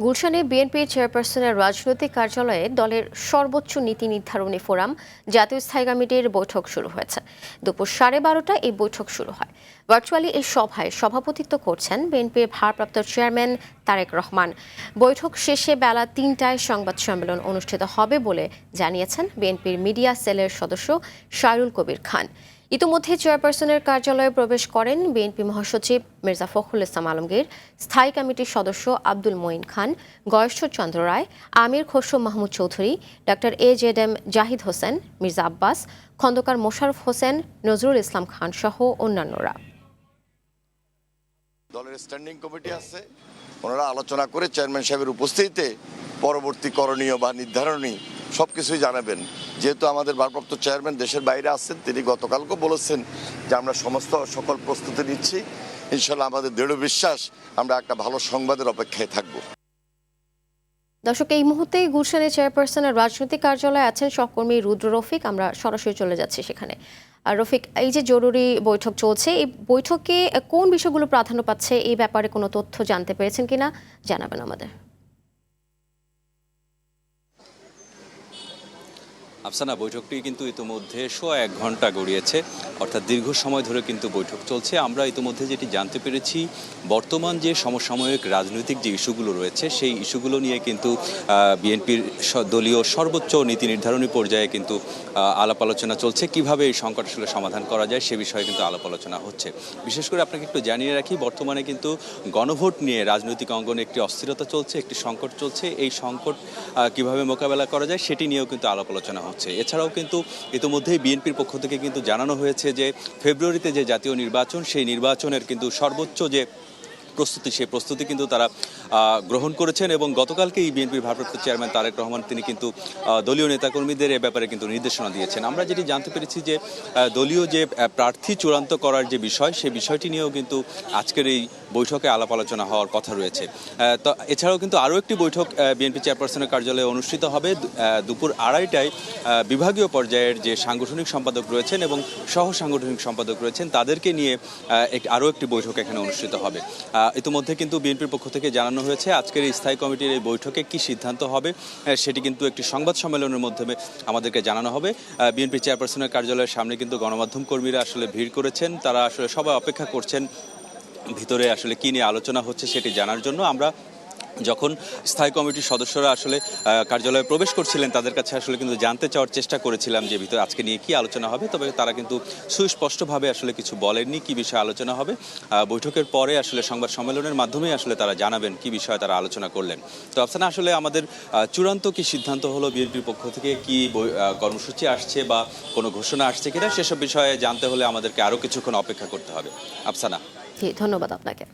গুলশানে বিএনপি চেয়ারপারসনের রাজনৈতিক কার্যালয়ে দলের সর্বোচ্চ নীতি নির্ধারণী ফোরাম জাতীয় স্থায়ী কমিটির বৈঠক শুরু হয়েছে। দুপুর 12:30টায় এই বৈঠক শুরু হয়। ভার্চুয়ালি এই সভায় সভাপতিত্ব করছেন বিএনপির ভারপ্রাপ্ত চেয়ারম্যান তারেক রহমান। বৈঠক শেষে বেলা 3টায় সংবাদ সম্মেলন অনুষ্ঠিত হবে বলে জানিয়েছেন বিএনপির মিডিয়া সেলের সদস্য শায়রুল কবির খান। ইতিমধ্যে চেয়ারপারসনের কার্যালয়ে প্রবেশ করেন বিএনপি মহাসচিব মির্জা ফখরুল ইসলাম আলমগীর, স্থায়ী কমিটির সদস্য আব্দুল মঈন খান, গয়েশ্বরচন্দ্র রায়, আমির খসরু মাহমুদ চৌধুরী, ডক্টর AJM জাহিদ হোসেন, মির্জা আব্বাস, খন্দকার মোশাররফ হোসেন, নজরুল ইসলাম খান সহ অন্যান্যরা। দলের স্ট্যান্ডিং কমিটি আছে, ওনারা আলোচনা করে চেয়ারম্যান সাহেবের উপস্থিতিতে পরবর্তী করণীয় বা নির্ধারণী সবকিছুই জানাবেন। যেহেতু আমাদের ভারপ্রাপ্ত চেয়ারম্যান দেশের বাইরে আছেন, তিনি গতকালকে বলেছেন যে আমরা সকল প্রস্তুতি নিচ্ছি। ইনশাল্লাহ আমাদের দৃঢ় বিশ্বাস আমরা একটা ভালো সংবাদের অপেক্ষায় থাকব। দর্শক, এই মুহূর্তে গুলশানের চেয়ারপারসনের রাজনৈতিক কার্যালয়ে আছেন সহকর্মী রুদ্র রফিক। আমরা সরাসরি চলে যাচ্ছি সেখানে। আর রফিক, এই যে জরুরি বৈঠক চলছে, এই বৈঠকে কোন বিষয়গুলো প্রাধান্য পাচ্ছে, এই ব্যাপারে কোনো তথ্য জানতে পেরেছেন কিনা জানাবেন আমাদের। আফসানা, বৈঠকটি কিন্তু ইতিমধ্যে 1 ঘন্টা গড়িয়েছে, অর্থাৎ দীর্ঘ সময় ধরে কিন্তু বৈঠক চলছে। আমরা ইতিমধ্যে যেটি জানতে পেরেছি, বর্তমান যে সমসাময়িক রাজনৈতিক যে ইস্যুগুলো রয়েছে সেই ইস্যুগুলো নিয়ে কিন্তু বিএনপির দলীয় সর্বোচ্চ নীতি নির্ধারণী পর্যায়ে কিন্তু আলাপ আলোচনা চলছে। কিভাবে এই সংকট আসলে সমাধান করা যায় সে বিষয়ে কিন্তু আলাপ আলোচনা হচ্ছে। বিশেষ করে আপনাকে একটু জানিয়ে রাখি, বর্তমানে কিন্তু গণভোট নিয়ে রাজনৈতিক অঙ্গনে একটি অস্থিরতা চলছে, একটি সংকট চলছে। এই সংকট কিভাবে মোকাবেলা করা যায় সেটি নিয়েও কিন্তু আলাপ আলোচনা হচ্ছে। এছাড়াও কিন্তু ইতিমধ্যেই বিএনপির পক্ষ থেকে কিন্তু জানানো হয়েছে যে ফেব্রুয়ারিতে যে জাতীয় নির্বাচন, সেই নির্বাচনের কিন্তু সর্বোচ্চ যে প্রস্তুতি, সেই প্রস্তুতি কিন্তু তারা গ্রহণ করেছেন। এবং গতকালকেই বিএনপির ভারপ্রাপ্ত চেয়ারম্যান তারেক রহমান তিনি কিন্তু দলীয় নেতাকর্মীদের এ ব্যাপারে কিন্তু নির্দেশনা দিয়েছেন। আমরা যেটি জানতে পেরেছি যে দলীয় যে প্রার্থী চূড়ান্ত করার যে বিষয়, সেই বিষয়টি নিয়েও কিন্তু আজকের এই বৈঠকে আলাপ আলোচনা হওয়ার কথা রয়েছে। তো এছাড়াও কিন্তু আরও একটি বৈঠক বিএনপি চেয়ারপারসনের কার্যালয়ে অনুষ্ঠিত হবে দুপুর 2:30টায়। বিভাগীয় পর্যায়ের যে সাংগঠনিক সম্পাদক রয়েছেন এবং সহ সাংগঠনিক সম্পাদক রয়েছেন তাদেরকে নিয়ে আরও একটি বৈঠক এখানে অনুষ্ঠিত হবে। ইতিমধ্যে কিন্তু বিএনপির পক্ষ থেকে জানানো হয়েছে আজকের এই স্থায়ী কমিটির এই বৈঠকে কি সিদ্ধান্ত হবে সেটি কিন্তু একটি সংবাদ সম্মেলনের মাধ্যমে আমাদেরকে জানানো হবে। বিএনপি চেয়ারপারসনের কার্যালয়ের সামনে কিন্তু গণমাধ্যম কর্মীরা আসলে ভিড় করেছেন, তারা আসলে সবাই অপেক্ষা করছেন ভিতরে আসলে কি নিয়ে আলোচনা হচ্ছে সেটি জানার জন্য। আমরা যখন স্থায়ী কমিটির সদস্যরা আসলে কার্যালয়ে প্রবেশ করছিলেন তাদের কাছে আসলে কিন্তু জানতে চাওয়ার চেষ্টা করেছিলাম যে ভিতরে আজকে নিয়ে কি আলোচনা হবে, তবে তারা কিন্তু সুস্পষ্টভাবে আসলে কিছু বলেননি কি বিষয়ে আলোচনা হবে। বৈঠকের পরে আসলে সংবাদ সম্মেলনের মাধ্যমে আসলে তারা জানাবেন কি বিষয়ে তারা আলোচনা করলেন। তো আফসানা, আসলে আমাদের চূড়ান্ত কি সিদ্ধান্ত হলো, বিএনপির পক্ষ থেকে কি কর্মসূচি আসছে বা কোনো ঘোষণা আসছে কিনা সেসব বিষয়ে জানতে হলে আমাদেরকে আরও কিছুক্ষণ অপেক্ষা করতে হবে। আফসানা, জি, ধন্যবাদ আপনাকে।